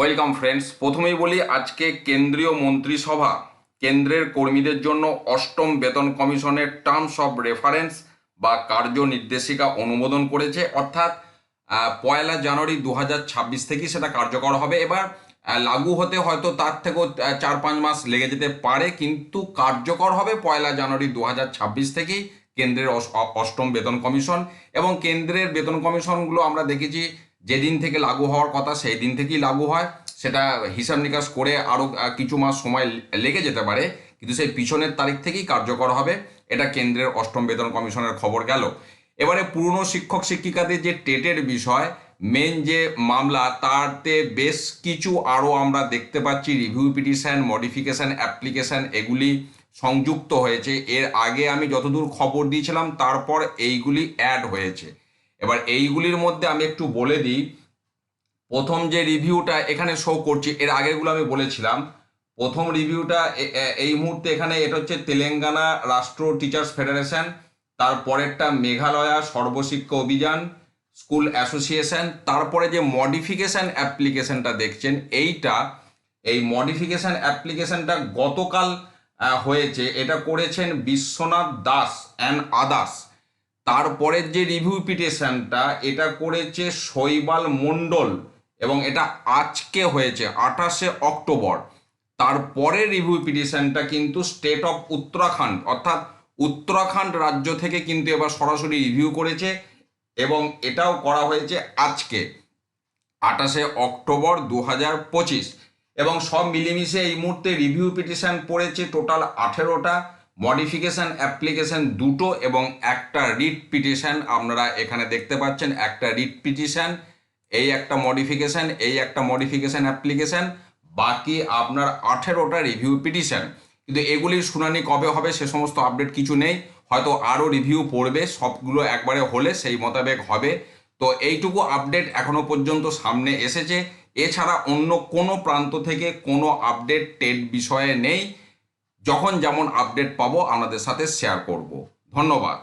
Welcome friends. প্রথমেই বলি, আজকে কেন্দ্রীয় মন্ত্রিসভা কেন্দ্রের কর্মীদের জন্য অষ্টম বেতন কমিশনের টার্মস অফ রেফারেন্স বা কার্যনির্দেশিকা অনুমোদন করেছে। অর্থাৎ 1 জানুয়ারি 2026 থেকেই সেটা কার্যকর হবে। এবার লাগু হতে হয়তো তার থেকেও 4-5 মাস লেগে যেতে পারে, কিন্তু কার্যকর হবে 1 জানুয়ারি 2026 থেকেই কেন্দ্রের অষ্টম বেতন কমিশন। এবং কেন্দ্রের বেতন কমিশনগুলো আমরা দেখেছি যেদিন থেকে লাগু হওয়ার কথা সেই দিন থেকেই লাগু হয়। সেটা হিসাব নিকাশ করে আরও কিছু মাস সময় লেগে যেতে পারে, কিন্তু সেই পিছনের তারিখ থেকেই কার্যকর হবে। এটা কেন্দ্রের অষ্টম বেতন কমিশনের খবর গেল। এবারে পুরনো শিক্ষক শিক্ষিকাদের যে টেটের বিষয়, মেন যে মামলা, তাতে বেশ কিছু আরও আমরা দেখতে পাচ্ছি রিভিউ পিটিশন, মডিফিকেশন অ্যাপ্লিকেশন এগুলি সংযুক্ত হয়েছে। এর আগে আমি যতদূর খবর দিয়েছিলাম তারপর এইগুলি অ্যাড হয়েছে। এবার এইগুলির মধ্যে আমি একটু বলে দিই। প্রথম যে রিভিউটা এখানে শো করছি, এর আগেরগুলো আমি বলেছিলাম। প্রথম রিভিউটা এই মুহূর্তে এখানে, এটা হচ্ছে তেলেঙ্গানা রাষ্ট্র টিচার্স ফেডারেশন। তারপরেরটা মেঘালয়া সর্বশিক্ষা অভিযান স্কুল অ্যাসোসিয়েশন। তারপরে যে মডিফিকেশন অ্যাপ্লিকেশনটা দেখছেন, এই মডিফিকেশন অ্যাপ্লিকেশনটা গতকাল হয়েছে। এটা করেছেন বিশ্বনাথ দাস অ্যান্ড আদার্স। তারপরের যে রিভিউ পিটিশনটা, এটা করেছে শৈবাল মণ্ডল, এবং এটা আজকে হয়েছে 28 অক্টোবর। তারপরে রিভিউ পিটিশনটা কিন্তু স্টেট অফ উত্তরাখণ্ড, অর্থাৎ উত্তরাখণ্ড রাজ্য থেকে কিন্তু এবার সরাসরি রিভিউ করেছে, এবং এটাও করা হয়েছে আজকে 28 অক্টোবর 2025। এবং সব মিলেমিশে এই মুহূর্তে রিভিউ পিটিশন পড়েছে টোটাল 18টা, মডিফিকেশন অ্যাপ্লিকেশন 2টো এবং একটা রিট পিটিশন আপনারা এখানে দেখতে পাচ্ছেন। একটা রিট পিটিশন, এই একটা মডিফিকেশন, এই একটা মডিফিকেশন অ্যাপ্লিকেশন, বাকি আপনার 18টা রিভিউ পিটিশন। কিন্তু এগুলির শুনানি কবে হবে সে সমস্ত আপডেট কিছু নেই, হয়তো আরও রিভিউ পড়বে, সবগুলো একবারে হলে সেই মোতাবেক হবে। তো এইটুকু আপডেট এখনো পর্যন্ত সামনে এসেছে। এছাড়া অন্য কোনো প্রান্ত থেকে কোনো আপডেট টেট বিষয়ে নেই। যখন যেমন আপডেট পাবো আপনাদের সাথে শেয়ার করব। ধন্যবাদ।